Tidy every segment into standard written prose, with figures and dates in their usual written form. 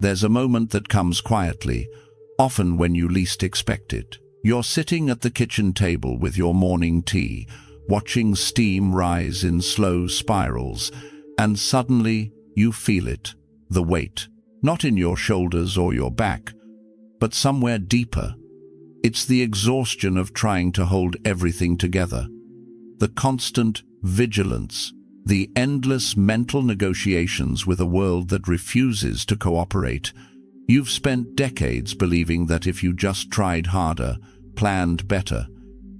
There's a moment that comes quietly, often when you least expect it. You're sitting at the kitchen table with your morning tea, watching steam rise in slow spirals, and suddenly you feel it, the weight, not in your shoulders or your back, but somewhere deeper. It's the exhaustion of trying to hold everything together, the constant vigilance, the endless mental negotiations with a world that refuses to cooperate. You've spent decades believing that if you just tried harder, planned better,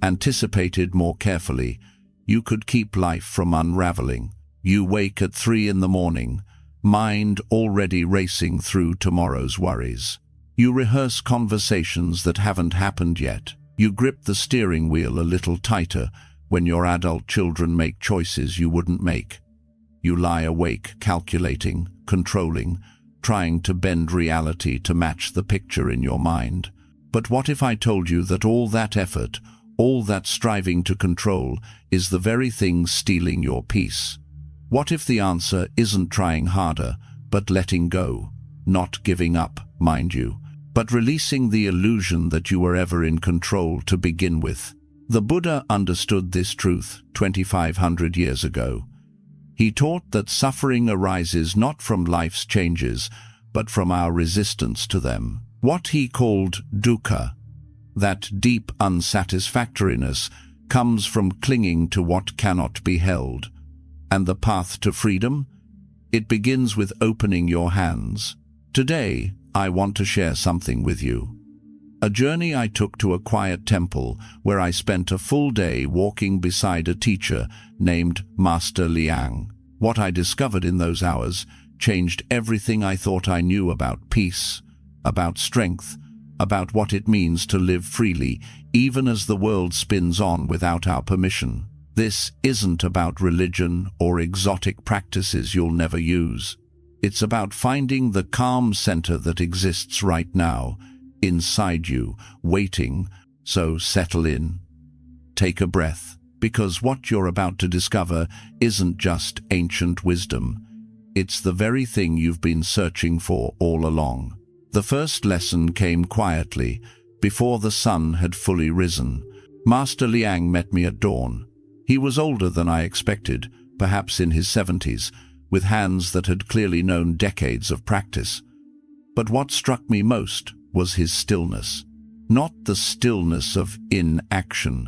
anticipated more carefully, you could keep life from unraveling. You wake at 3 in the morning, mind already racing through tomorrow's worries. You rehearse conversations that haven't happened yet. You grip the steering wheel a little tighter when your adult children make choices you wouldn't make. You lie awake, calculating, controlling, trying to bend reality to match the picture in your mind. But what if I told you that all that effort, all that striving to control, is the very thing stealing your peace? What if the answer isn't trying harder, but letting go, not giving up, mind you, but releasing the illusion that you were ever in control to begin with? The Buddha understood this truth 2,500 years ago. He taught that suffering arises not from life's changes, but from our resistance to them. What he called dukkha, that deep unsatisfactoriness, comes from clinging to what cannot be held. And the path to freedom? It begins with opening your hands. Today, I want to share something with you. A journey I took to a quiet temple where I spent a full day walking beside a teacher named Master Liang. What I discovered in those hours changed everything I thought I knew about peace, about strength, about what it means to live freely, even as the world spins on without our permission. This isn't about religion or exotic practices you'll never use. It's about finding the calm center that exists right now, inside you, waiting. So settle in. Take a breath, because what you're about to discover isn't just ancient wisdom. It's the very thing you've been searching for all along. The first lesson came quietly, before the sun had fully risen. Master Liang met me at dawn. He was older than I expected, perhaps in his 70s, with hands that had clearly known decades of practice. But what struck me most was his stillness. Not the stillness of inaction,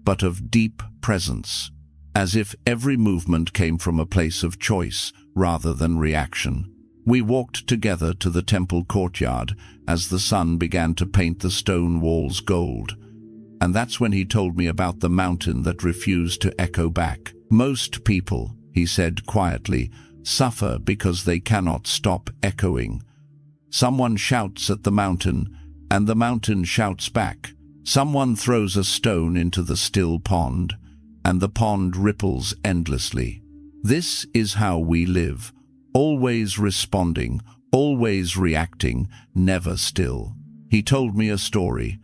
but of deep presence, as if every movement came from a place of choice rather than reaction. We walked together to the temple courtyard as the sun began to paint the stone walls gold. And that's when he told me about the mountain that refused to echo back. Most people, he said quietly, suffer because they cannot stop echoing. Someone shouts at the mountain, and the mountain shouts back. Someone throws a stone into the still pond, and the pond ripples endlessly. This is how we live, always responding, always reacting, never still. He told me a story.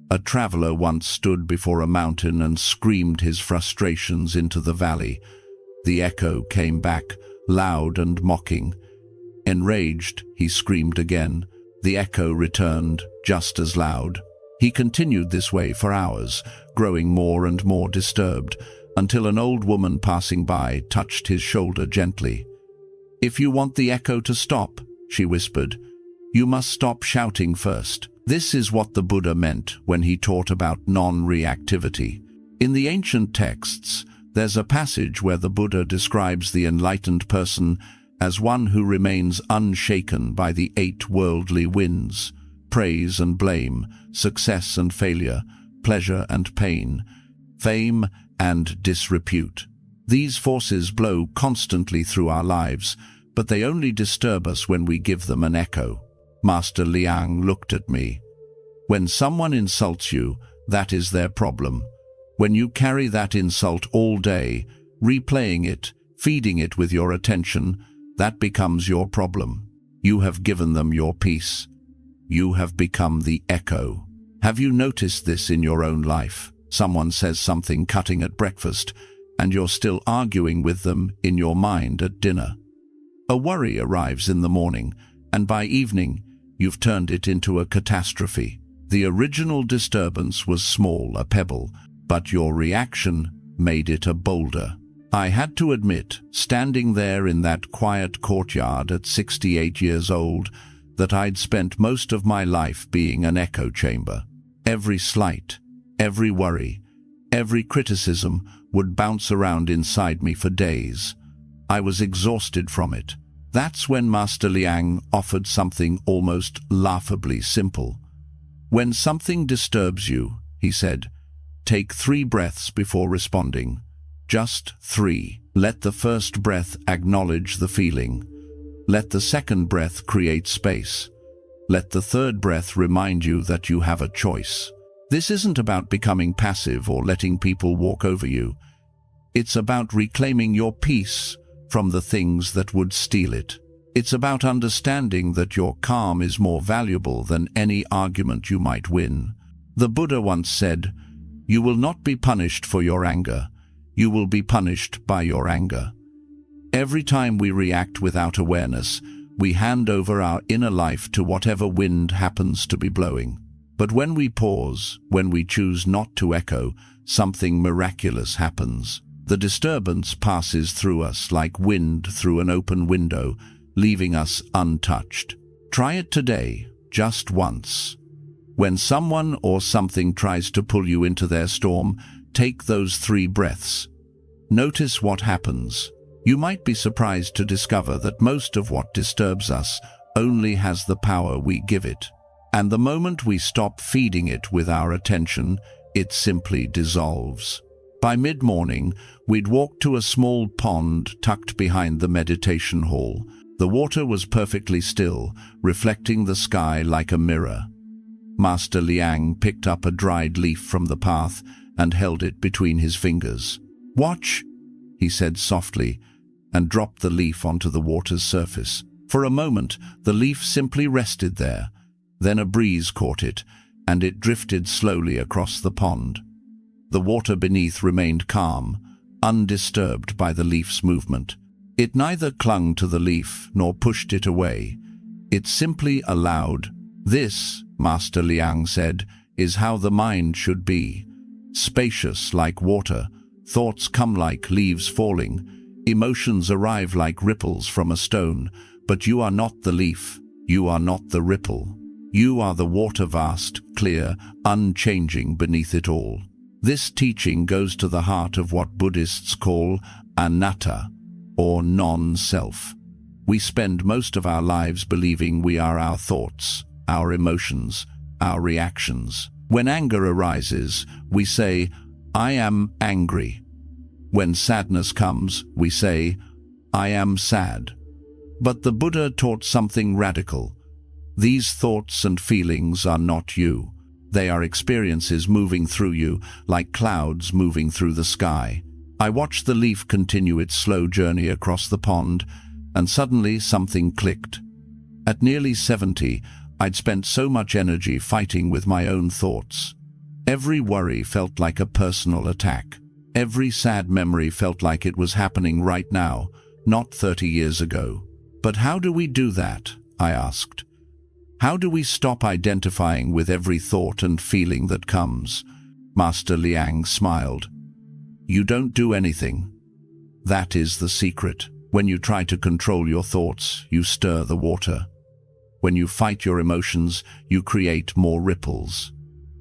A traveler once stood before a mountain and screamed his frustrations into the valley. The echo came back, loud and mocking. Enraged, he screamed again. The echo returned, just as loud. He continued this way for hours, growing more and more disturbed, until an old woman passing by touched his shoulder gently. "If you want the echo to stop," she whispered, "you must stop shouting first." This is what the Buddha meant when he taught about non-reactivity. In the ancient texts, there's a passage where the Buddha describes the enlightened person as one who remains unshaken by the 8 worldly winds: praise and blame, success and failure, pleasure and pain, fame and disrepute. These forces blow constantly through our lives, but they only disturb us when we give them an echo. Master Liang looked at me. When someone insults you, that is their problem. When you carry that insult all day, replaying it, feeding it with your attention, that becomes your problem. You have given them your peace. You have become the echo. Have you noticed this in your own life? Someone says something cutting at breakfast, and you're still arguing with them in your mind at dinner. A worry arrives in the morning, and by evening, you've turned it into a catastrophe. The original disturbance was small, a pebble, but your reaction made it a boulder. I had to admit, standing there in that quiet courtyard at 68 years old, that I'd spent most of my life being an echo chamber. Every slight, every worry, every criticism would bounce around inside me for days. I was exhausted from it. That's when Master Liang offered something almost laughably simple. When something disturbs you, he said, take 3 breaths before responding. Just 3. Let the first breath acknowledge the feeling. Let the second breath create space. Let the third breath remind you that you have a choice. This isn't about becoming passive or letting people walk over you. It's about reclaiming your peace from the things that would steal it. It's about understanding that your calm is more valuable than any argument you might win. The Buddha once said, "You will not be punished for your anger. You will be punished by your anger." Every time we react without awareness, we hand over our inner life to whatever wind happens to be blowing. But when we pause, when we choose not to echo, something miraculous happens. The disturbance passes through us like wind through an open window, leaving us untouched. Try it today, just once. When someone or something tries to pull you into their storm, take those 3 breaths. Notice what happens. You might be surprised to discover that most of what disturbs us only has the power we give it. And the moment we stop feeding it with our attention, it simply dissolves. By mid-morning, we'd walked to a small pond tucked behind the meditation hall. The water was perfectly still, reflecting the sky like a mirror. Master Liang picked up a dried leaf from the path and held it between his fingers. "Watch," he said softly, and dropped the leaf onto the water's surface. For a moment, the leaf simply rested there. Then a breeze caught it, and it drifted slowly across the pond. The water beneath remained calm, undisturbed by the leaf's movement. It neither clung to the leaf nor pushed it away. It simply allowed. "This," Master Liang said, "is how the mind should be. Spacious like water, thoughts come like leaves falling, emotions arrive like ripples from a stone, but you are not the leaf, you are not the ripple. You are the water vast, clear, unchanging beneath it all." This teaching goes to the heart of what Buddhists call anatta, or non-self. We spend most of our lives believing we are our thoughts, our emotions, our reactions. When anger arises, we say, "I am angry." When sadness comes, we say, "I am sad." But the Buddha taught something radical. These thoughts and feelings are not you. They are experiences moving through you, like clouds moving through the sky. I watched the leaf continue its slow journey across the pond, and suddenly something clicked. At nearly 70, I'd spent so much energy fighting with my own thoughts. Every worry felt like a personal attack. Every sad memory felt like it was happening right now, not 30 years ago. But how do we do that? I asked. How do we stop identifying with every thought and feeling that comes? Master Liang smiled. You don't do anything. That is the secret. When you try to control your thoughts, you stir the water. When you fight your emotions, you create more ripples.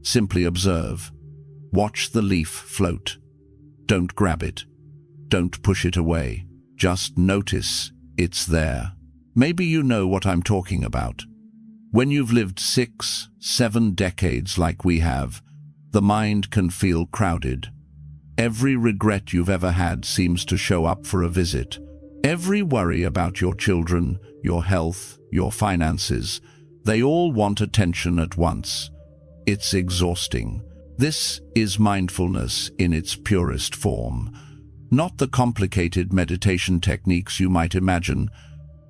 Simply observe. Watch the leaf float. Don't grab it. Don't push it away. Just notice it's there. Maybe you know what I'm talking about. When you've lived 6, 7 decades like we have, the mind can feel crowded. Every regret you've ever had seems to show up for a visit. Every worry about your children, your health, your finances, they all want attention at once. It's exhausting. This is mindfulness in its purest form. Not the complicated meditation techniques you might imagine,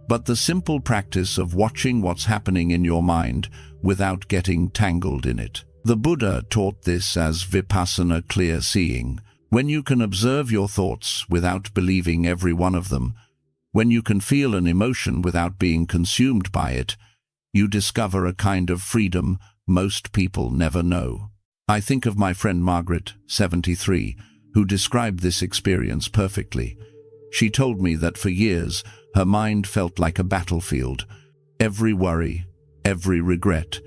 but the simple practice of watching what's happening in your mind without getting tangled in it. The Buddha taught this as vipassana, clear seeing. When you can observe your thoughts without believing every one of them, When you can feel an emotion without being consumed by it, you discover a kind of freedom most people never know. I think of my friend Margaret, 73, who described this experience perfectly. She told me that for years her mind felt like a battlefield. Every worry, every regret,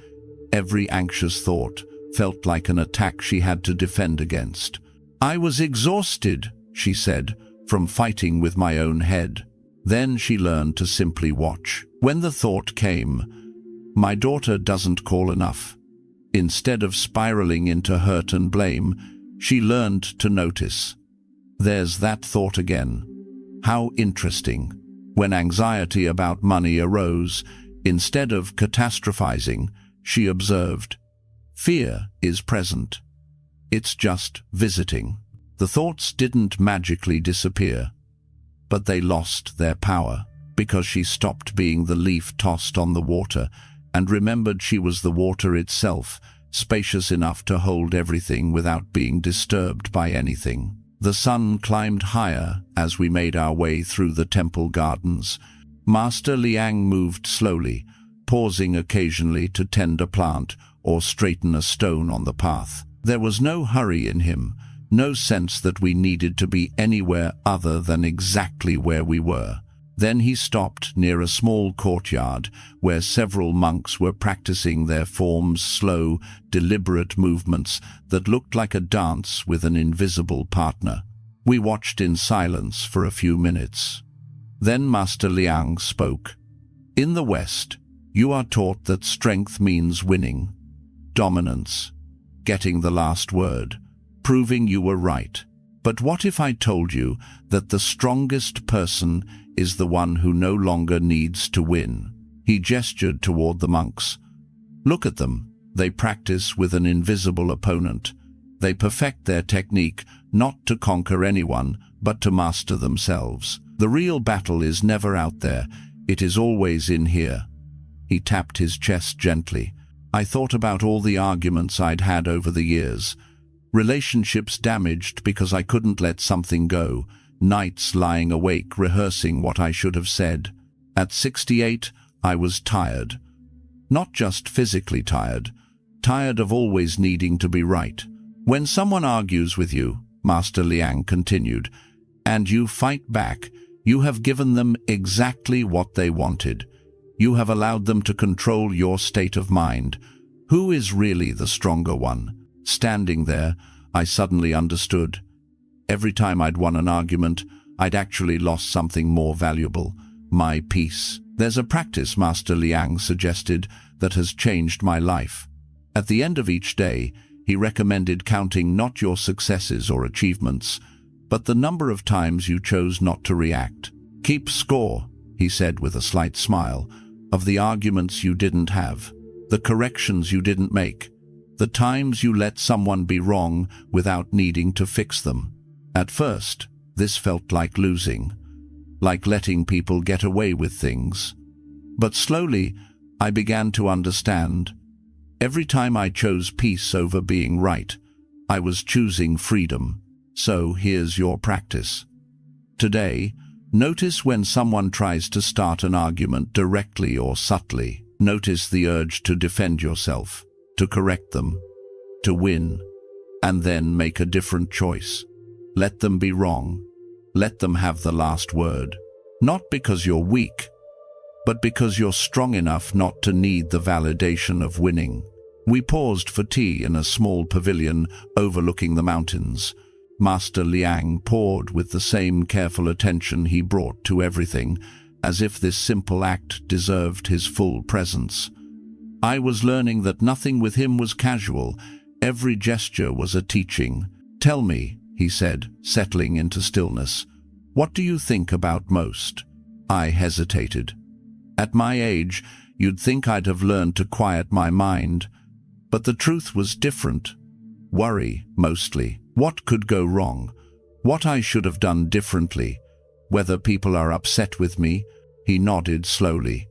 every anxious thought felt like an attack she had to defend against. I was exhausted, she said, from fighting with my own head. Then she learned to simply watch. When the thought came, "My daughter doesn't call enough," instead of spiraling into hurt and blame, she learned to notice. There's that thought again. How interesting. When anxiety about money arose, instead of catastrophizing, she observed, fear is present. It's just visiting. The thoughts didn't magically disappear, but they lost their power because she stopped being the leaf tossed on the water and remembered she was the water itself, spacious enough to hold everything without being disturbed by anything. The sun climbed higher as we made our way through the temple gardens. Master Liang moved slowly, pausing occasionally to tend a plant or straighten a stone on the path. There was no hurry in him, no sense that we needed to be anywhere other than exactly where we were. Then he stopped near a small courtyard where several monks were practicing their form's slow, deliberate movements that looked like a dance with an invisible partner. We watched in silence for a few minutes. Then Master Liang spoke. In the West, you are taught that strength means winning, dominance, getting the last word, proving you were right. But what if I told you that the strongest person is the one who no longer needs to win? He gestured toward the monks. Look at them. They practice with an invisible opponent. They perfect their technique not to conquer anyone, but to master themselves. The real battle is never out there. It is always in here. He tapped his chest gently. I thought about all the arguments I'd had over the years. Relationships damaged because I couldn't let something go. Nights lying awake rehearsing what I should have said. At 68, I was tired. Not just physically tired. Tired of always needing to be right. When someone argues with you, Master Liang continued, and you fight back, you have given them exactly what they wanted. You have allowed them to control your state of mind. Who is really the stronger one? Standing there, I suddenly understood. Every time I'd won an argument, I'd actually lost something more valuable, my peace. There's a practice Master Liang suggested that has changed my life. At the end of each day, he recommended counting not your successes or achievements, but the number of times you chose not to react. Keep score, he said with a slight smile, of the arguments you didn't have, the corrections you didn't make, the times you let someone be wrong without needing to fix them. At first, this felt like losing, like letting people get away with things. But slowly, I began to understand. Every time I chose peace over being right, I was choosing freedom. So here's your practice. Today, notice when someone tries to start an argument directly or subtly. Notice the urge to defend yourself, to correct them, to win, and then make a different choice. Let them be wrong. Let them have the last word. Not because you're weak, but because you're strong enough not to need the validation of winning. We paused for tea in a small pavilion overlooking the mountains. Master Liang poured with the same careful attention he brought to everything, as if this simple act deserved his full presence. I was learning that nothing with him was casual. Every gesture was a teaching. Tell me, he said, settling into stillness, what do you think about most? I hesitated. At my age, you'd think I'd have learned to quiet my mind, but the truth was different. Worry, mostly. What could go wrong? What I should have done differently? Whether people are upset with me? He nodded slowly.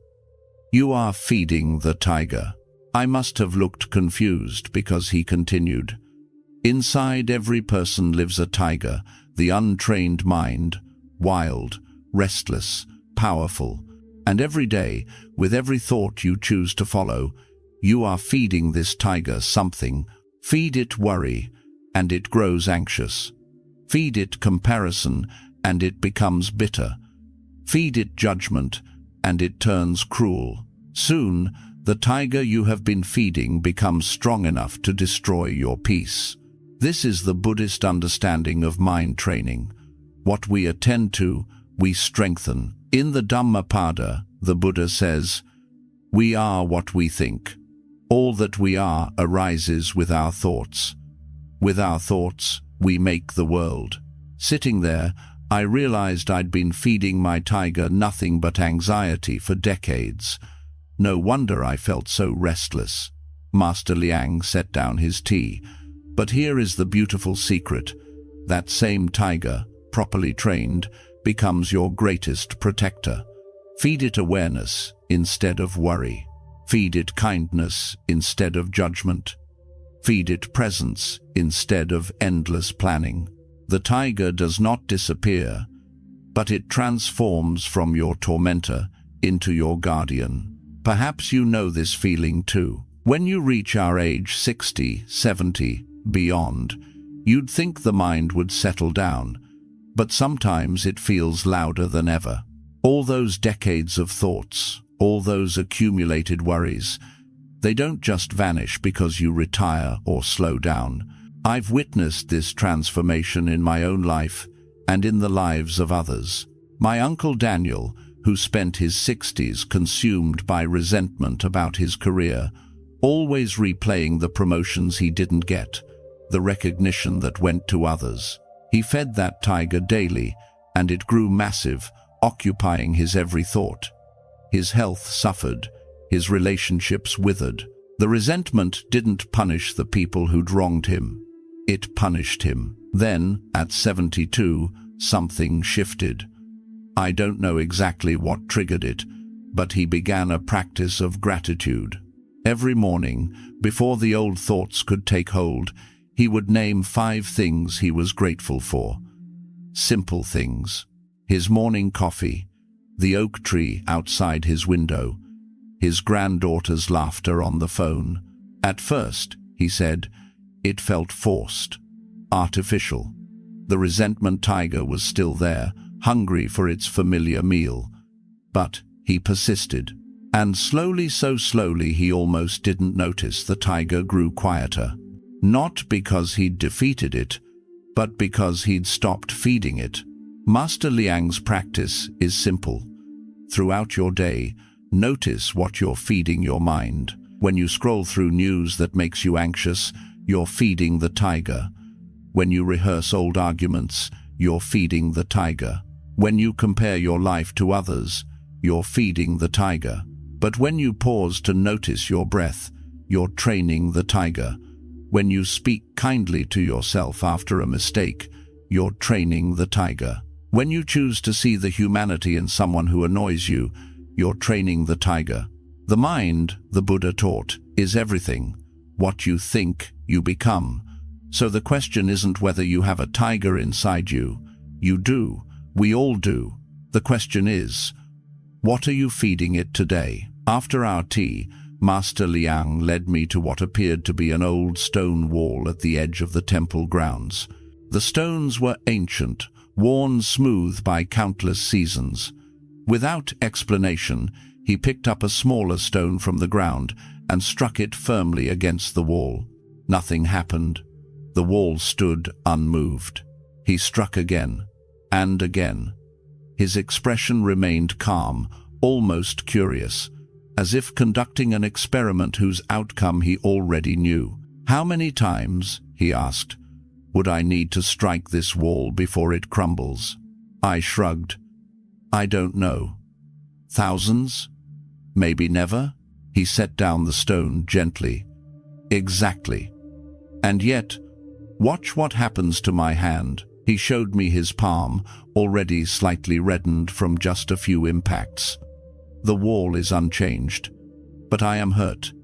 You are feeding the tiger. I must have looked confused because he continued. Inside every person lives a tiger, the untrained mind, wild, restless, powerful. And every day, with every thought you choose to follow, you are feeding this tiger something. Feed it worry, and it grows anxious. Feed it comparison, and it becomes bitter. Feed it judgment, and it turns cruel. Soon, the tiger you have been feeding becomes strong enough to destroy your peace. This is the Buddhist understanding of mind training. What we attend to, we strengthen. In the Dhammapada, the Buddha says, "We are what we think. All that we are arises with our thoughts. With our thoughts, we make the world." Sitting there, I realized I'd been feeding my tiger nothing but anxiety for decades. No wonder I felt so restless. Master Liang set down his tea. But here is the beautiful secret. That same tiger, properly trained, becomes your greatest protector. Feed it awareness instead of worry. Feed it kindness instead of judgment. Feed it presence instead of endless planning. The tiger does not disappear, but it transforms from your tormentor into your guardian. Perhaps you know this feeling too. When you reach our age 60, 70, beyond, you'd think the mind would settle down, but sometimes it feels louder than ever. All those decades of thoughts, all those accumulated worries, they don't just vanish because you retire or slow down. I've witnessed this transformation in my own life and in the lives of others. My uncle Daniel, who spent his 60s consumed by resentment about his career, always replaying the promotions he didn't get, the recognition that went to others. He fed that tiger daily, and it grew massive, occupying his every thought. His health suffered, his relationships withered. The resentment didn't punish the people who'd wronged him. It punished him. Then, at 72, something shifted. I don't know exactly what triggered it, but he began a practice of gratitude. Every morning, before the old thoughts could take hold, he would name 5 things he was grateful for. Simple things. His morning coffee, the oak tree outside his window, his granddaughter's laughter on the phone. At first, he said, it felt forced, artificial. The resentment tiger was still there, hungry for its familiar meal. But he persisted. And slowly, so slowly, he almost didn't notice the tiger grew quieter. Not because he'd defeated it, but because he'd stopped feeding it. Master Liang's practice is simple. Throughout your day, notice what you're feeding your mind. When you scroll through news that makes you anxious, you're feeding the tiger. When you rehearse old arguments, you're feeding the tiger. When you compare your life to others, you're feeding the tiger. But when you pause to notice your breath, you're training the tiger. When you speak kindly to yourself after a mistake, you're training the tiger. When you choose to see the humanity in someone who annoys you, you're training the tiger. The mind, the Buddha taught, is everything. What you think, you become. So the question isn't whether you have a tiger inside you. You do. We all do. The question is, what are you feeding it today? After our tea, Master Liang led me to what appeared to be an old stone wall at the edge of the temple grounds. The stones were ancient, worn smooth by countless seasons. Without explanation, he picked up a smaller stone from the ground and struck it firmly against the wall. Nothing happened. The wall stood unmoved. He struck again, and again. His expression remained calm, almost curious, as if conducting an experiment whose outcome he already knew. "How many times," he asked, "would I need to strike this wall before it crumbles?" I shrugged. "I don't know. Thousands? Maybe never?" He set down the stone gently. "Exactly. And yet, watch what happens to my hand." He showed me his palm, already slightly reddened from just a few impacts. The wall is unchanged, but I am hurt.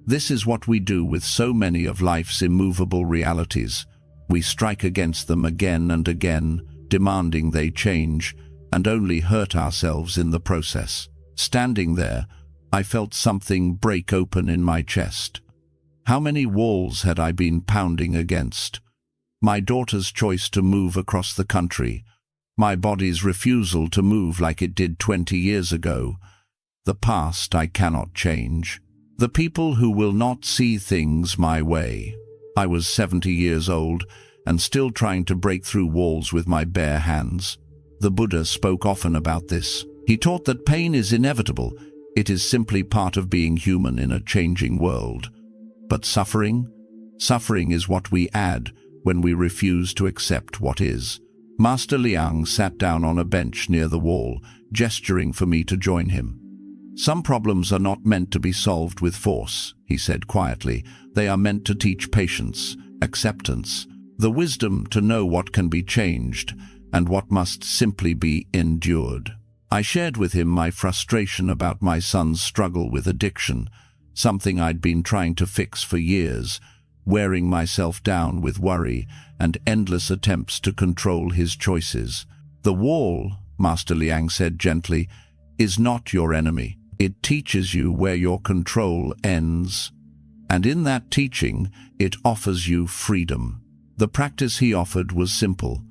This is what we do with so many of life's immovable realities. We strike against them again and again, demanding they change, and only hurt ourselves in the process. Standing there, I felt something break open in my chest. How many walls had I been pounding against? My daughter's choice to move across the country, my body's refusal to move like it did 20 years ago. The past I cannot change. The people who will not see things my way. I was 70 years old and still trying to break through walls with my bare hands. The Buddha spoke often about this. He taught that pain is inevitable. It is simply part of being human in a changing world. But suffering? Suffering is what we add when we refuse to accept what is. Master Liang sat down on a bench near the wall, gesturing for me to join him. Some problems are not meant to be solved with force, he said quietly. They are meant to teach patience, acceptance, the wisdom to know what can be changed and what must simply be endured. I shared with him my frustration about my son's struggle with addiction, something I'd been trying to fix for years, wearing myself down with worry and endless attempts to control his choices. The wall, Master Liang said gently, is not your enemy. It teaches you where your control ends. And in that teaching, it offers you freedom. The practice he offered was simple.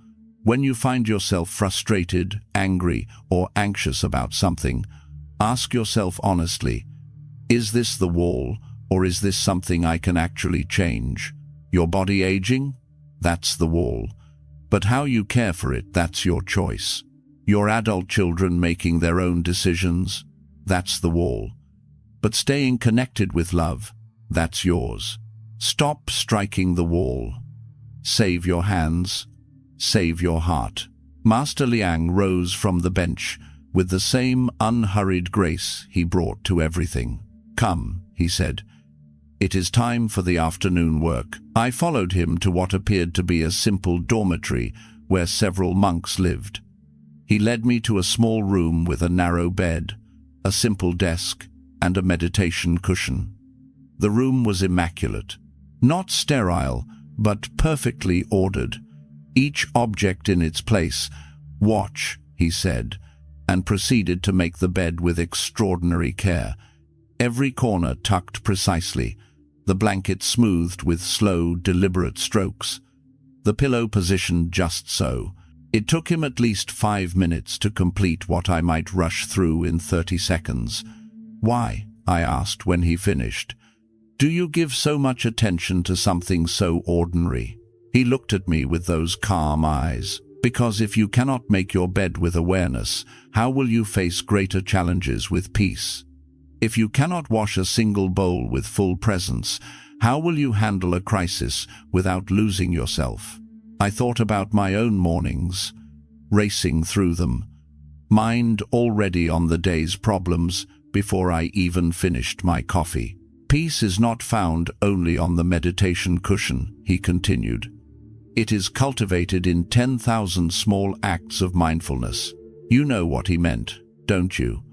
When you find yourself frustrated, angry, or anxious about something, ask yourself honestly, is this the wall, or is this something I can actually change? Your body aging? That's the wall. But how you care for it, that's your choice. Your adult children making their own decisions? That's the wall. But staying connected with love, that's yours. Stop striking the wall. Save your hands. Save your heart. Master Liang rose from the bench with the same unhurried grace he brought to everything. Come, he said. It is time for the afternoon work. I followed him to what appeared to be a simple dormitory where several monks lived. He led me to a small room with a narrow bed, a simple desk, and a meditation cushion. The room was immaculate, not sterile, but perfectly ordered. Each object in its place. Watch, he said, and proceeded to make the bed with extraordinary care. Every corner tucked precisely, the blanket smoothed with slow, deliberate strokes, the pillow positioned just so. It took him at least 5 minutes to complete what I might rush through in 30 seconds. Why? I asked when he finished. Do you give so much attention to something so ordinary? He looked at me with those calm eyes. Because if you cannot make your bed with awareness, how will you face greater challenges with peace? If you cannot wash a single bowl with full presence, how will you handle a crisis without losing yourself? I thought about my own mornings, racing through them, mind already on the day's problems before I even finished my coffee. Peace is not found only on the meditation cushion, he continued. It is cultivated in 10,000 small acts of mindfulness. You know what he meant, don't you?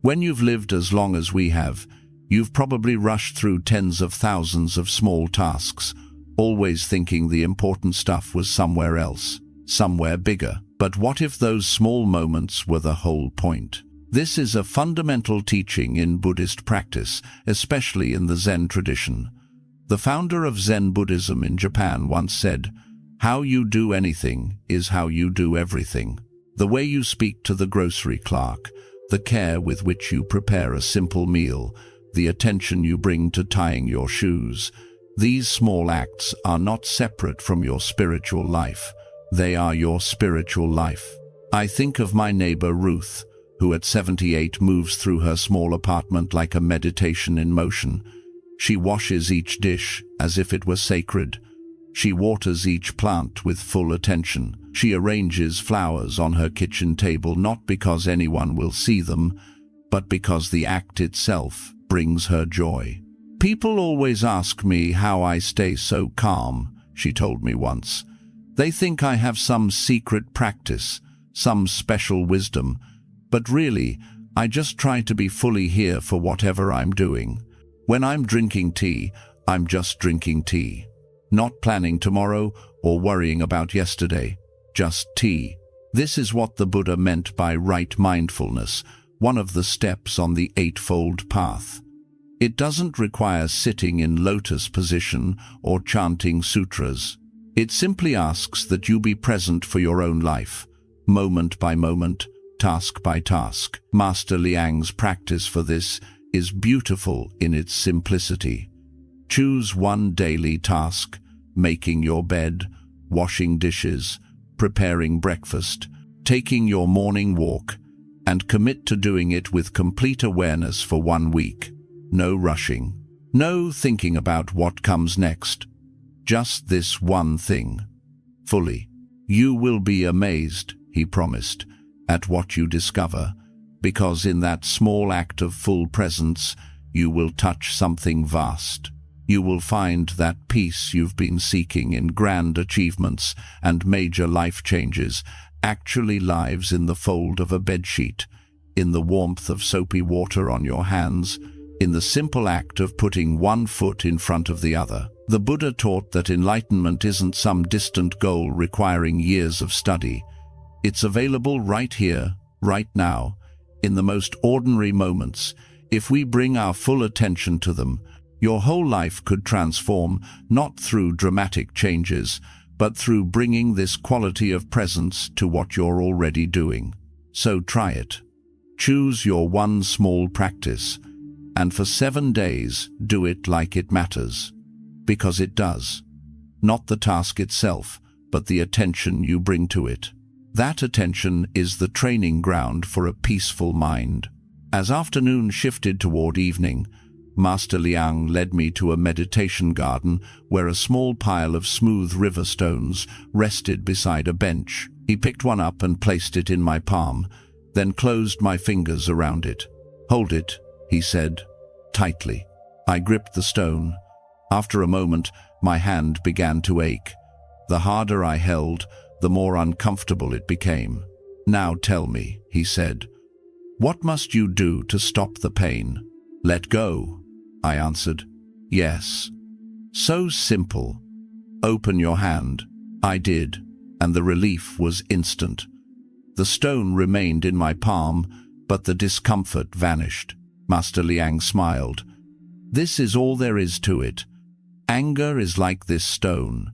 When you've lived as long as we have, you've probably rushed through tens of thousands of small tasks, always thinking the important stuff was somewhere else, somewhere bigger. But what if those small moments were the whole point? This is a fundamental teaching in Buddhist practice, especially in the Zen tradition. The founder of Zen Buddhism in Japan once said, "How you do anything is how you do everything." The way you speak to the grocery clerk, the care with which you prepare a simple meal, the attention you bring to tying your shoes. These small acts are not separate from your spiritual life. They are your spiritual life. I think of my neighbor Ruth, who at 78 moves through her small apartment like a meditation in motion. She washes each dish as if it were sacred. She waters each plant with full attention. She arranges flowers on her kitchen table not because anyone will see them, but because the act itself brings her joy. People always ask me how I stay so calm, she told me once. They think I have some secret practice, some special wisdom, but really, I just try to be fully here for whatever I'm doing. When I'm drinking tea, I'm just drinking tea. Not planning tomorrow or worrying about yesterday, just tea. This is what the Buddha meant by right mindfulness, one of the steps on the Eightfold Path. It doesn't require sitting in lotus position or chanting sutras. It simply asks that you be present for your own life, moment by moment, task by task. Master Liang's practice for this is beautiful in its simplicity. Choose one daily task, making your bed, washing dishes, preparing breakfast, taking your morning walk, and commit to doing it with complete awareness for 1 week. No rushing, no thinking about what comes next. Just this one thing, fully. You will be amazed, he promised, at what you discover, because in that small act of full presence, you will touch something vast. You will find that peace you've been seeking in grand achievements and major life changes actually lives in the fold of a bedsheet, in the warmth of soapy water on your hands, in the simple act of putting one foot in front of the other. The Buddha taught that enlightenment isn't some distant goal requiring years of study. It's available right here, right now, in the most ordinary moments. If we bring our full attention to them, your whole life could transform, not through dramatic changes, but through bringing this quality of presence to what you're already doing. So try it. Choose your one small practice, and for 7 days do it like it matters. Because it does. Not the task itself, but the attention you bring to it. That attention is the training ground for a peaceful mind. As afternoon shifted toward evening, Master Liang led me to a meditation garden where a small pile of smooth river stones rested beside a bench. He picked one up and placed it in my palm, then closed my fingers around it. "Hold it," he said, tightly. I gripped the stone. After a moment, my hand began to ache. The harder I held, the more uncomfortable it became. "Now tell me," he said, "what must you do to stop the pain?" "Let go," I answered. "Yes." "So simple." "Open your hand." I did, and the relief was instant. The stone remained in my palm, but the discomfort vanished. Master Liang smiled. "This is all there is to it. Anger is like this stone.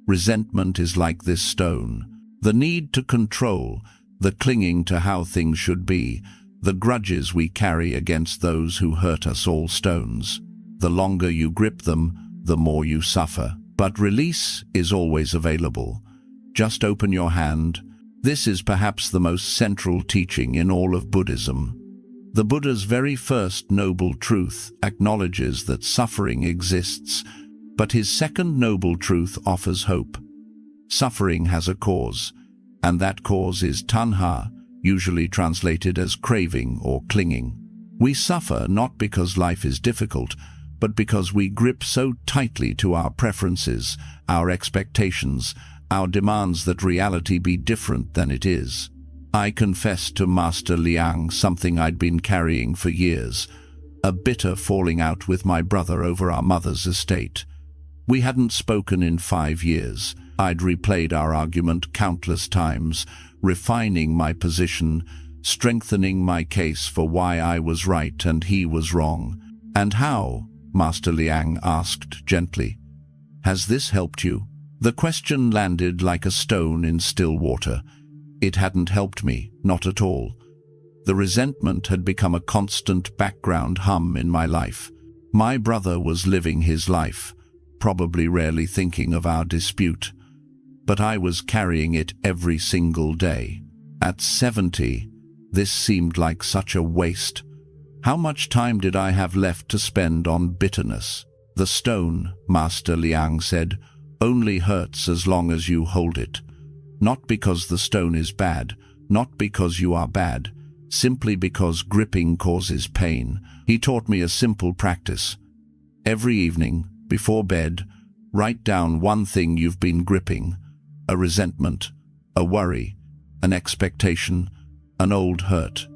Resentment is like this stone. The need to control, the clinging to how things should be, the grudges we carry against those who hurt us, all stones. The longer you grip them, the more you suffer. But release is always available. Just open your hand. This is perhaps the most central teaching in all of Buddhism. The Buddha's very first noble truth acknowledges that suffering exists, but his second noble truth offers hope. Suffering has a cause, and that cause is tanha, usually translated as craving or clinging. We suffer not because life is difficult, but because we grip so tightly to our preferences, our expectations, our demands that reality be different than it is. I confessed to Master Liang something I'd been carrying for years, a bitter falling out with my brother over our mother's estate. We hadn't spoken in 5 years. I'd replayed our argument countless times, refining my position, strengthening my case for why I was right and he was wrong. "And how?" Master Liang asked gently. "Has this helped you?" The question landed like a stone in still water. It hadn't helped me, not at all. The resentment had become a constant background hum in my life. My brother was living his life, probably rarely thinking of our dispute, but I was carrying it every single day. At 70, this seemed like such a waste. How much time did I have left to spend on bitterness? "The stone," Master Liang said, "only hurts as long as you hold it. Not because the stone is bad, not because you are bad, simply because gripping causes pain." He taught me a simple practice. Every evening, before bed, write down one thing you've been gripping: a resentment, a worry, an expectation, an old hurt.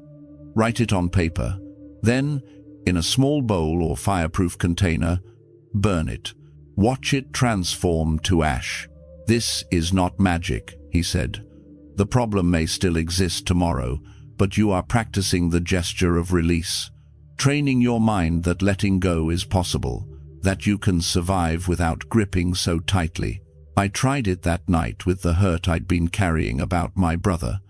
Write it on paper. Then, in a small bowl or fireproof container, burn it. Watch it transform to ash. "This is not magic," he said. The problem may still exist tomorrow, but you are practicing the gesture of release, training your mind that letting go is possible, that you can survive without gripping so tightly. I tried it that night with the hurt I'd been carrying about my brother.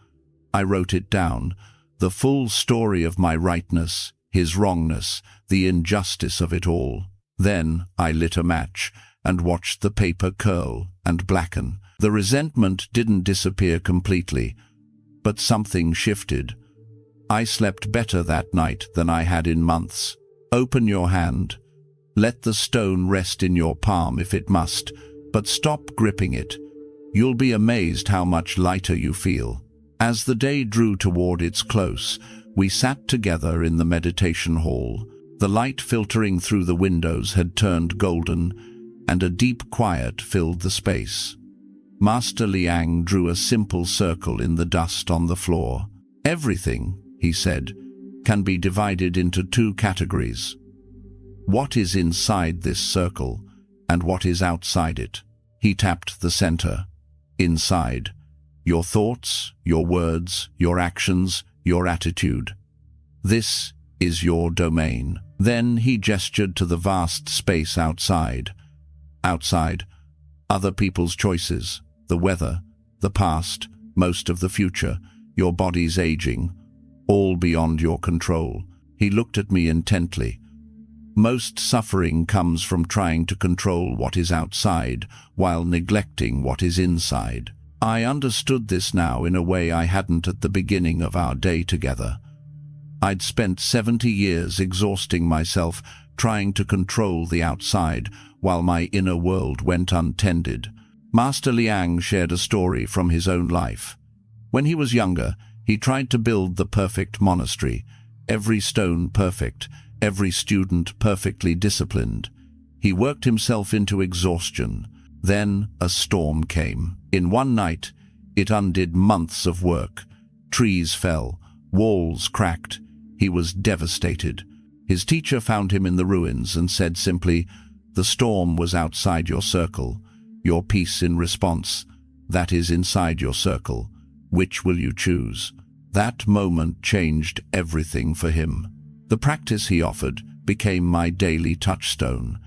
I wrote it down, the full story of my rightness, his wrongness, the injustice of it all. Then I lit a match and watched the paper curl and blacken. The resentment didn't disappear completely, but something shifted. I slept better that night than I had in months. Open your hand. Let the stone rest in your palm if it must, but stop gripping it. You'll be amazed how much lighter you feel. As the day drew toward its close, we sat together in the meditation hall. The light filtering through the windows had turned golden, and a deep quiet filled the space. Master Liang drew a simple circle in the dust on the floor. Everything, he said, can be divided into two categories. What is inside this circle, and what is outside it? He tapped the center. Inside. Your thoughts, your words, your actions, your attitude. This is your domain. Then he gestured to the vast space outside. Outside, other people's choices, the weather, the past, most of the future, your body's aging, all beyond your control. He looked at me intently. Most suffering comes from trying to control what is outside while neglecting what is inside. I understood this now in a way I hadn't at the beginning of our day together. I'd spent 70 years exhausting myself trying to control the outside while my inner world went untended. Master Liang shared a story from his own life. When he was younger, he tried to build the perfect monastery, every stone perfect, every student perfectly disciplined. He worked himself into exhaustion. Then a storm came. In one night, it undid months of work. Trees fell, walls cracked. He was devastated. His teacher found him in the ruins and said simply, "The storm was outside your circle. Your peace in response, that is inside your circle. Which will you choose?" That moment changed everything for him. The practice he offered became my daily touchstone.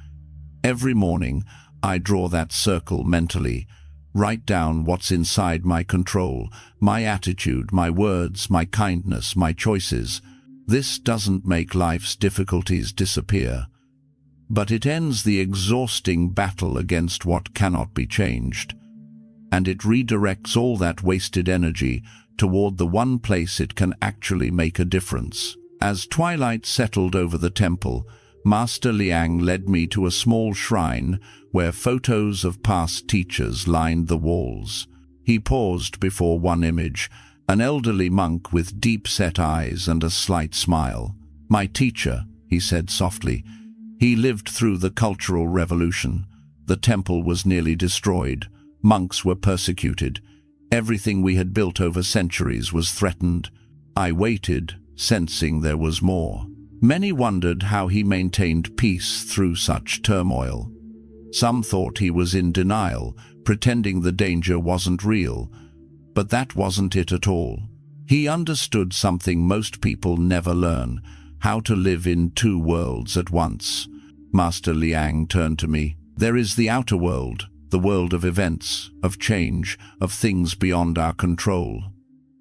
Every morning, I draw that circle mentally, write down what's inside my control, my attitude, my words, my kindness, my choices. This doesn't make life's difficulties disappear, but it ends the exhausting battle against what cannot be changed, and it redirects all that wasted energy toward the one place it can actually make a difference. As twilight settled over the temple, Master Liang led me to a small shrine where photos of past teachers lined the walls. He paused before one image, an elderly monk with deep-set eyes and a slight smile. "My teacher," he said softly. "He lived through the Cultural Revolution. The temple was nearly destroyed. Monks were persecuted. Everything we had built over centuries was threatened." I waited, sensing there was more. Many wondered how he maintained peace through such turmoil. Some thought he was in denial, pretending the danger wasn't real. But that wasn't it at all. He understood something most people never learn, how to live in two worlds at once. Master Liang turned to me. "There is the outer world, the world of events, of change, of things beyond our control.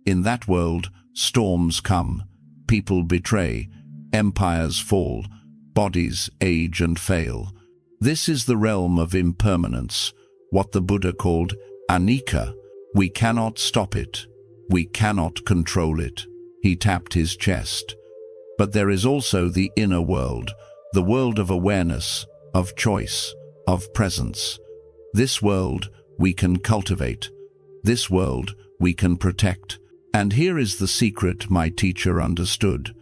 In that world, storms come, people betray, empires fall, bodies age and fail. This is the realm of impermanence, what the Buddha called anicca. We cannot stop it. We cannot control it." He tapped his chest. "But there is also the inner world, the world of awareness, of choice, of presence. This world we can cultivate. This world we can protect. And here is the secret my teacher understood.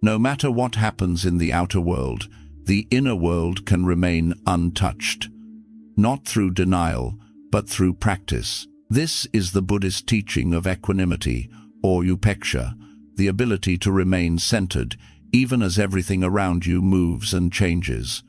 No matter what happens in the outer world, the inner world can remain untouched. Not through denial, but through practice. This is the Buddhist teaching of equanimity, or upeksha, the ability to remain centered, even as everything around you moves and changes.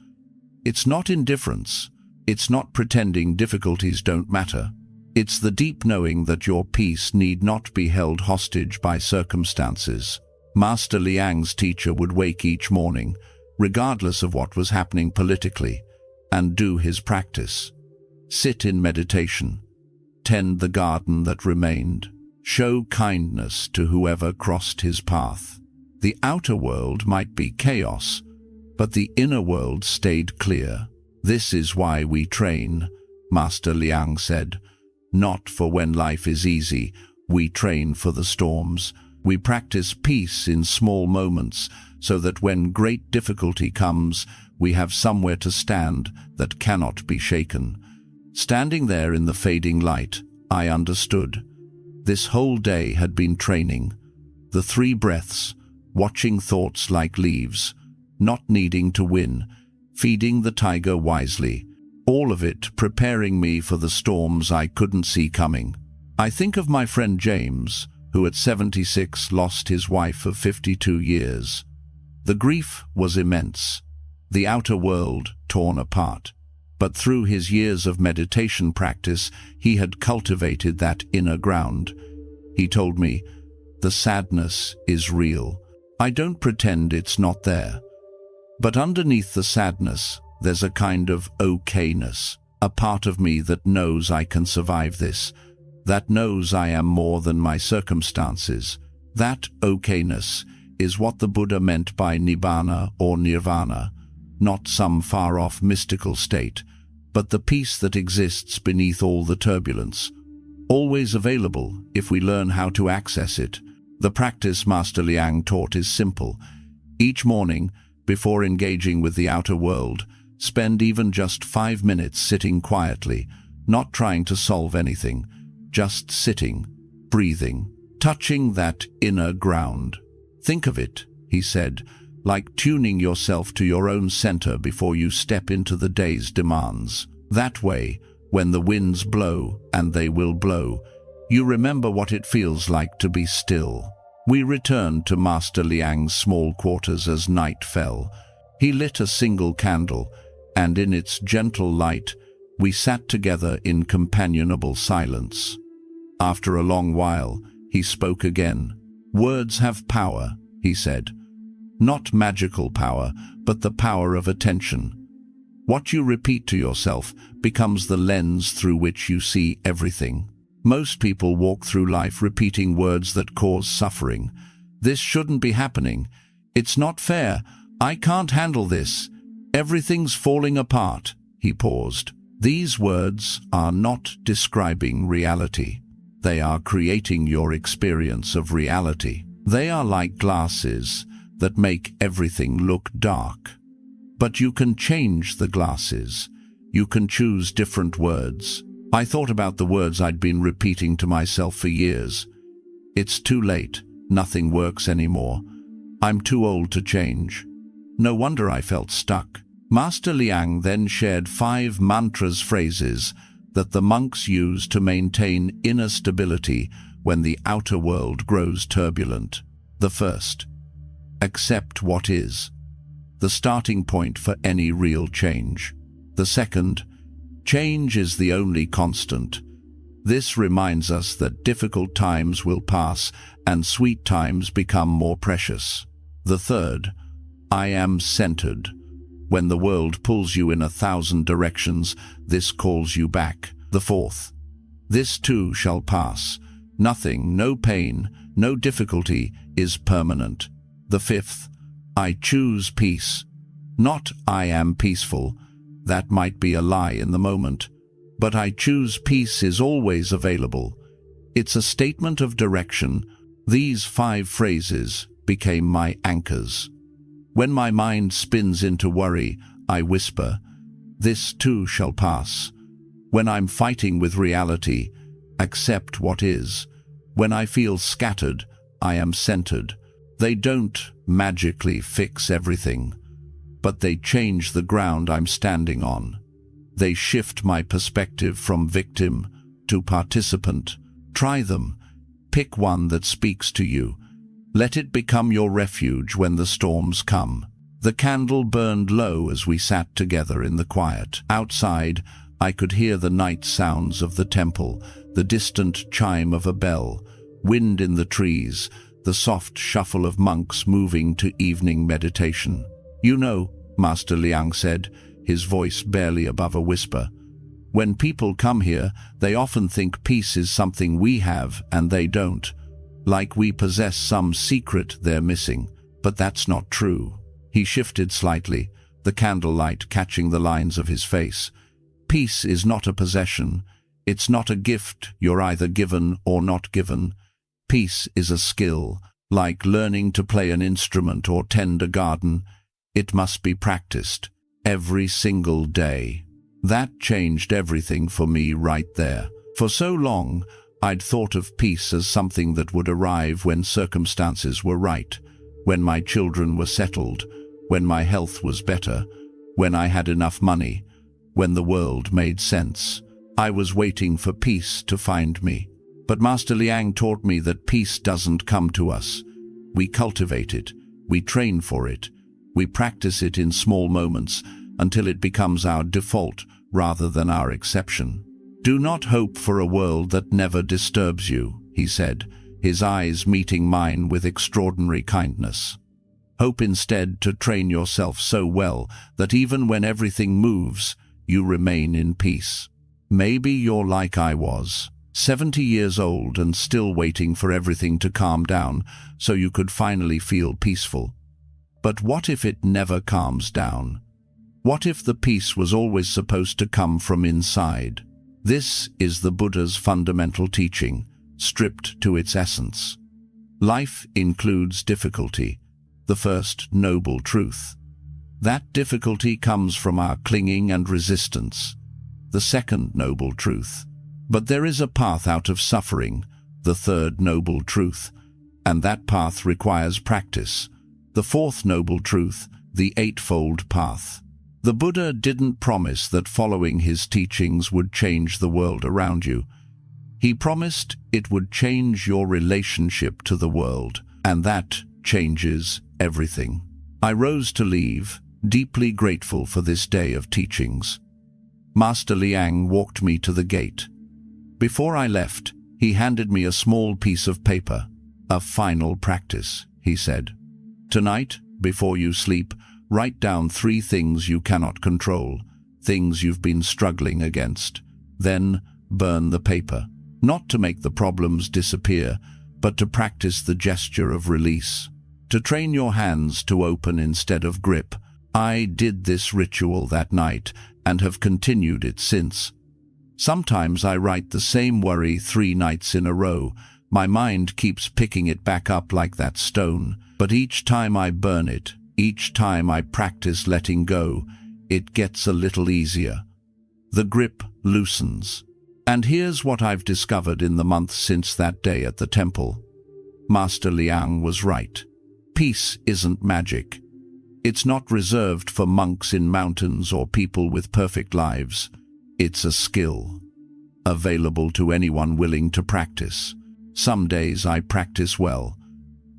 It's not indifference. It's not pretending difficulties don't matter. It's the deep knowing that your peace need not be held hostage by circumstances. Master Liang's teacher would wake each morning, regardless of what was happening politically, and do his practice. Sit in meditation, tend the garden that remained, show kindness to whoever crossed his path. The outer world might be chaos, but the inner world stayed clear. This is why we train, Master Liang said. Not for when life is easy, we train for the storms. We practice peace in small moments, so that when great difficulty comes, we have somewhere to stand that cannot be shaken. Standing there in the fading light, I understood. This whole day had been training. The 3 breaths, watching thoughts like leaves, not needing to win, feeding the tiger wisely, all of it preparing me for the storms I couldn't see coming. I think of my friend James, who at 76 lost his wife of 52 years. The grief was immense, the outer world torn apart. But through his years of meditation practice, he had cultivated that inner ground. He told me, "The sadness is real. I don't pretend it's not there. But underneath the sadness, there's a kind of okayness, a part of me that knows I can survive this, that knows I am more than my circumstances. That okayness is what the Buddha meant by nibbana or nirvana, not some far-off mystical state, but the peace that exists beneath all the turbulence, always available if we learn how to access it." The practice Master Liang taught is simple. Each morning, before engaging with the outer world, spend even just 5 minutes sitting quietly, not trying to solve anything, just sitting, breathing, touching that inner ground. Think of it, he said, like tuning yourself to your own center before you step into the day's demands. That way, when the winds blow, and they will blow, you remember what it feels like to be still. We returned to Master Liang's small quarters as night fell. He lit a single candle, and in its gentle light, we sat together in companionable silence. After a long while, he spoke again. "Words have power," he said. "Not magical power, but the power of attention. What you repeat to yourself becomes the lens through which you see everything. Most people walk through life repeating words that cause suffering. This shouldn't be happening. It's not fair. I can't handle this. Everything's falling apart." He paused. These words are not describing reality. They are creating your experience of reality. They are like glasses that make everything look dark. But you can change the glasses. You can choose different words. I thought about the words I'd been repeating to myself for years. "It's too late. Nothing works anymore. I'm too old to change." No wonder I felt stuck. Master Liang then shared 5 mantras phrases that the monks use to maintain inner stability when the outer world grows turbulent. The first, accept what is, the starting point for any real change. The second, change is the only constant. This reminds us that difficult times will pass and sweet times become more precious. The third, I am centered. When the world pulls you in 1,000 directions, this calls you back. The fourth, this too shall pass. Nothing, no pain, no difficulty is permanent. The fifth, I choose peace. Not I am peaceful. That might be a lie in the moment. But I choose peace is always available. It's a statement of direction. These 5 phrases became my anchors. When my mind spins into worry, I whisper, this too shall pass. When I'm fighting with reality, accept what is. When I feel scattered, I am centered. They don't magically fix everything, but they change the ground I'm standing on. They shift my perspective from victim to participant. Try them. Pick one that speaks to you. Let it become your refuge when the storms come. The candle burned low as we sat together in the quiet. Outside, I could hear the night sounds of the temple, the distant chime of a bell, wind in the trees, the soft shuffle of monks moving to evening meditation. "You know," Master Liang said, his voice barely above a whisper, "when people come here, they often think peace is something we have and they don't, like we possess some secret they're missing, but that's not true." He shifted slightly, the candlelight catching the lines of his face. "Peace is not a possession. It's not a gift you're either given or not given. Peace is a skill, like learning to play an instrument or tend a garden. It must be practiced, every single day." That changed everything for me right there. For so long, I'd thought of peace as something that would arrive when circumstances were right, when my children were settled, when my health was better, when I had enough money, when the world made sense. I was waiting for peace to find me. But Master Liang taught me that peace doesn't come to us. We cultivate it, we train for it, we practice it in small moments until it becomes our default rather than our exception. "Do not hope for a world that never disturbs you," he said, his eyes meeting mine with extraordinary kindness. "Hope instead to train yourself so well that even when everything moves, you remain in peace. Maybe you're like I was, 70 years old and still waiting for everything to calm down so you could finally feel peaceful. But what if it never calms down? What if the peace was always supposed to come from inside?" This is the Buddha's fundamental teaching, stripped to its essence. Life includes difficulty, the first noble truth. That difficulty comes from our clinging and resistance, the second noble truth. But there is a path out of suffering, the third noble truth, and that path requires practice, the fourth noble truth, the eightfold path. The Buddha didn't promise that following his teachings would change the world around you. He promised it would change your relationship to the world, and that changes everything. I rose to leave, deeply grateful for this day of teachings. Master Liang walked me to the gate. Before I left, he handed me a small piece of paper. "A final practice," he said. "Tonight, before you sleep, write down 3 things you cannot control, things you've been struggling against. Then burn the paper, not to make the problems disappear, but to practice the gesture of release, to train your hands to open instead of grip. I did this ritual that night and have continued it since. Sometimes I write the same worry 3 nights in a row. My mind keeps picking it back up like that stone, but each time I burn it, each time I practice letting go, it gets a little easier. The grip loosens. And here's what I've discovered in the months since that day at the temple. Master Liang was right. Peace isn't magic. It's not reserved for monks in mountains or people with perfect lives. It's a skill, available to anyone willing to practice. Some days I practice well.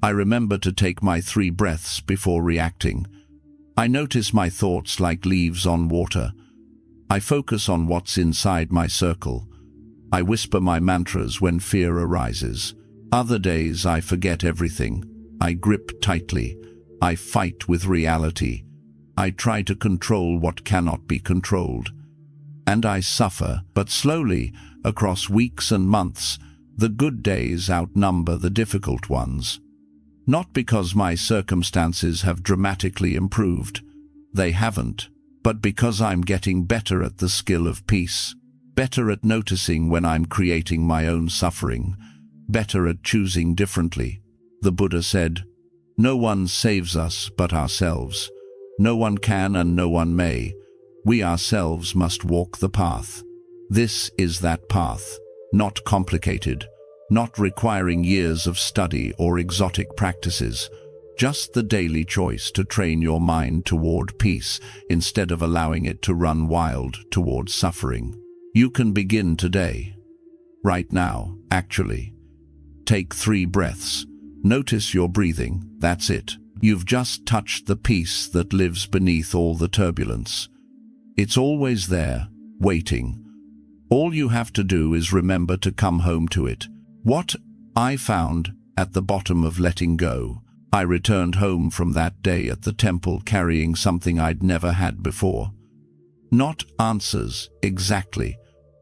I remember to take my 3 breaths before reacting. I notice my thoughts like leaves on water. I focus on what's inside my circle. I whisper my mantras when fear arises. Other days I forget everything. I grip tightly. I fight with reality. I try to control what cannot be controlled. And I suffer, but slowly, across weeks and months, the good days outnumber the difficult ones. Not because my circumstances have dramatically improved. They haven't. But because I'm getting better at the skill of peace. Better at noticing when I'm creating my own suffering. Better at choosing differently. The Buddha said, "No one saves us but ourselves. No one can and no one may. We ourselves must walk the path." This is that path, not complicated, not requiring years of study or exotic practices, just the daily choice to train your mind toward peace instead of allowing it to run wild towards suffering. You can begin today. Right now, actually. Take 3 breaths. Notice your breathing. That's it. You've just touched the peace that lives beneath all the turbulence. It's always there, waiting. All you have to do is remember to come home to it. What I found at the bottom of letting go, I returned home from that day at the temple carrying something I'd never had before. Not answers, exactly,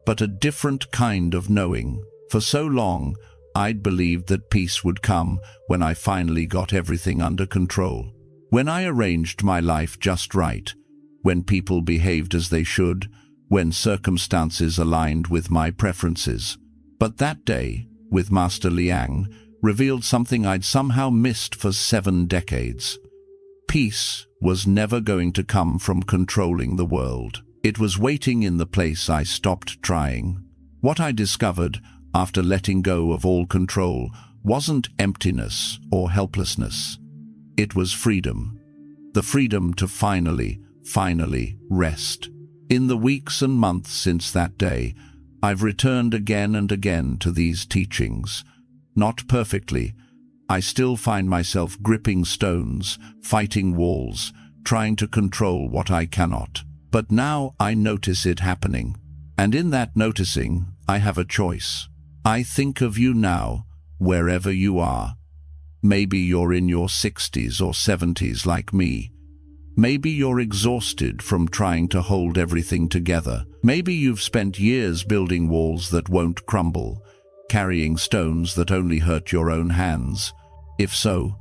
but a different kind of knowing. For so long, I'd believed that peace would come when I finally got everything under control. When I arranged my life just right, when people behaved as they should, when circumstances aligned with my preferences. But that day, with Master Liang, revealed something I'd somehow missed for 7 decades. Peace was never going to come from controlling the world. It was waiting in the place I stopped trying. What I discovered after letting go of all control wasn't emptiness or helplessness. It was freedom. The freedom to finally rest. In the weeks and months since that day, I've returned again and again to these teachings. Not perfectly. I still find myself gripping stones, fighting walls, trying to control what I cannot. But now I notice it happening. And in that noticing, I have a choice. I think of you now, wherever you are. Maybe you're in your 60s or 70s like me. Maybe you're exhausted from trying to hold everything together. Maybe you've spent years building walls that won't crumble, carrying stones that only hurt your own hands. If so,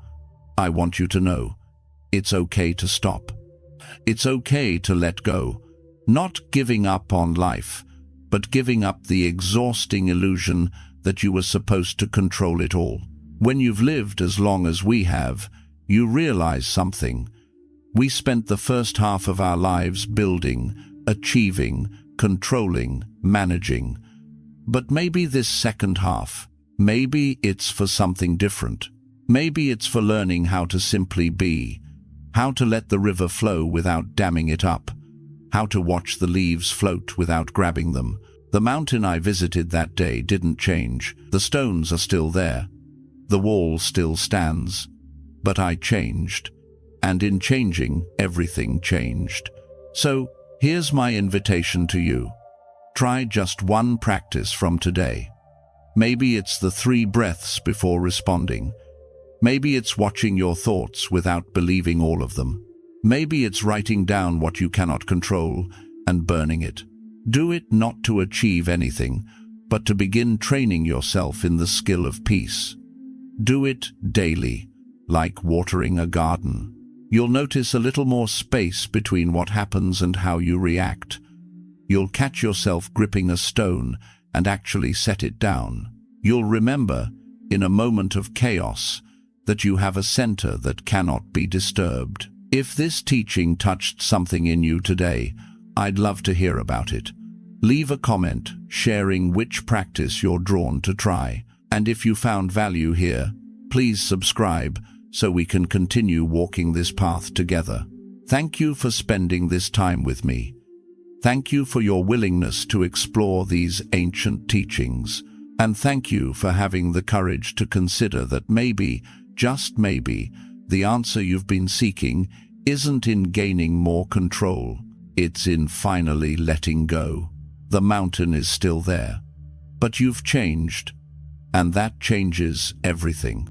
I want you to know, it's okay to stop. It's okay to let go, not giving up on life, but giving up the exhausting illusion that you were supposed to control it all. When you've lived as long as we have, you realize something. We spent the first half of our lives building, achieving, controlling, managing. But maybe this second half, maybe it's for something different. Maybe it's for learning how to simply be, how to let the river flow without damming it up, how to watch the leaves float without grabbing them. The mountain I visited that day didn't change. The stones are still there. The wall still stands. But I changed. And in changing, everything changed. So, here's my invitation to you. Try just one practice from today. Maybe it's the 3 breaths before responding. Maybe it's watching your thoughts without believing all of them. Maybe it's writing down what you cannot control and burning it. Do it not to achieve anything, but to begin training yourself in the skill of peace. Do it daily, like watering a garden. You'll notice a little more space between what happens and how you react. You'll catch yourself gripping a stone and actually set it down. You'll remember, in a moment of chaos, that you have a center that cannot be disturbed. If this teaching touched something in you today, I'd love to hear about it. Leave a comment sharing which practice you're drawn to try. And if you found value here, please subscribe so we can continue walking this path together. Thank you for spending this time with me. Thank you for your willingness to explore these ancient teachings. And thank you for having the courage to consider that maybe, just maybe, the answer you've been seeking isn't in gaining more control. It's in finally letting go. The mountain is still there, but you've changed, and that changes everything.